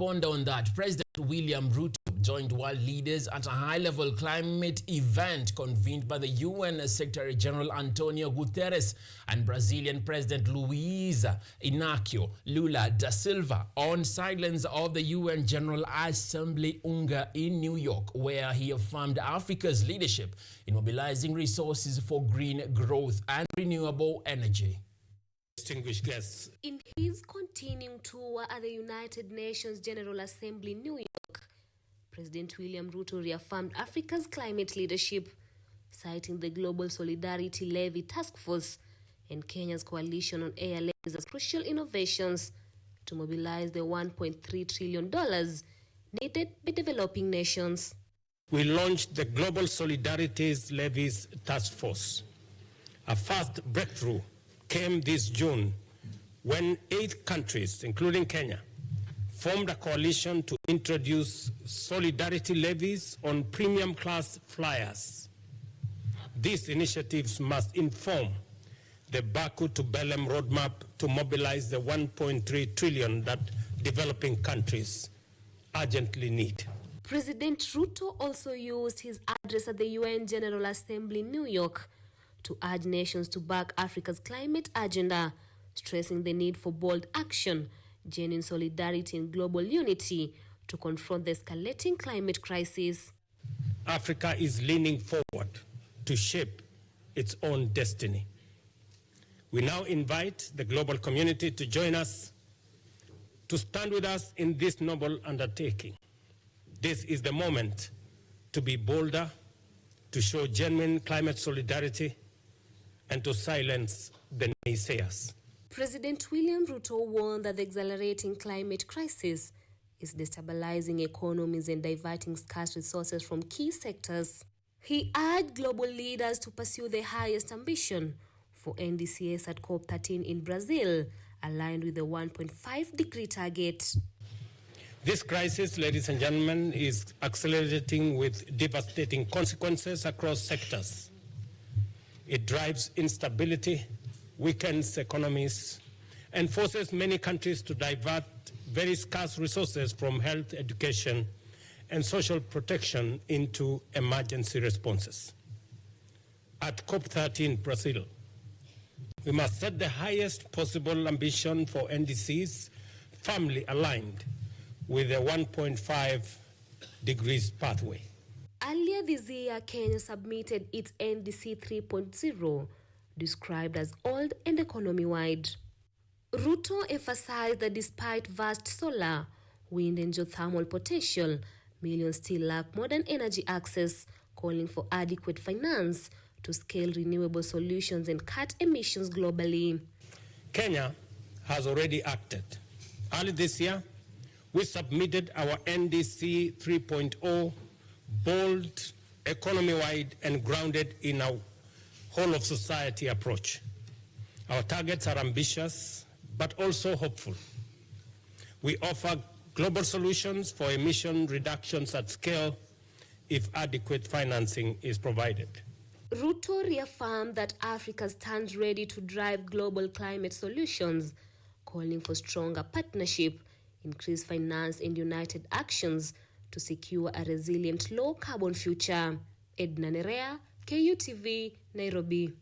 Ponder on that. President William Ruto joined world leaders at a high-level climate event convened by the UN Secretary General Antonio Guterres and Brazilian President Luiz Inácio Lula da Silva on sidelines of the UN General Assembly UNGA in New York, where he affirmed Africa's leadership in mobilizing resources for green growth and renewable energy. Distinguished guests. In his continuing tour at the United Nations General Assembly in New York, President William Ruto reaffirmed Africa's climate leadership, citing the Global Solidarity Levy Task Force and Kenya's coalition on air levies as crucial innovations to mobilize the $1.3 trillion needed by developing nations. We launched the Global Solidarity Levies Task Force. A first breakthrough came this June when 8 countries, including Kenya, formed a coalition to introduce solidarity levies on premium class flyers. These initiatives must inform the Baku to Belém roadmap to mobilize the $1.3 trillion that developing countries urgently need. President Ruto also used his address at the UN General Assembly in New York to urge nations to back Africa's climate agenda, stressing the need for bold action, genuine solidarity and global unity to confront the escalating climate crisis. Africa is leaning forward to shape its own destiny. We now invite the global community to join us, to stand with us in this noble undertaking. This is the moment to be bolder, to show genuine climate solidarity, and to silence the naysayers. President William Ruto warned that the accelerating climate crisis is destabilizing economies and diverting scarce resources from key sectors. He urged global leaders to pursue the highest ambition for NDCs at COP13 in Brazil, aligned with the 1.5-degree target. This crisis, ladies and gentlemen, is accelerating with devastating consequences across sectors. It drives instability, weakens economies, and forces many countries to divert very scarce resources from health, education, and social protection into emergency responses. At COP13 Brazil, we must set the highest possible ambition for NDCs, firmly aligned with the 1.5 degrees pathway. Earlier this year, Kenya submitted its NDC 3.0, described as old and economy-wide. Ruto emphasized that despite vast solar, wind and geothermal potential, millions still lack modern energy access, calling for adequate finance to scale renewable solutions and cut emissions globally. Kenya has already acted. Early this year, we submitted our NDC 3.0, bold, economy-wide, and grounded in our whole-of-society approach. Our targets are ambitious, but also hopeful. We offer global solutions for emission reductions at scale if adequate financing is provided. Ruto reaffirmed that Africa stands ready to drive global climate solutions, calling for stronger partnership, increased finance, and united actions to secure a resilient low-carbon future. Edna Nerea, KUTV, Nairobi.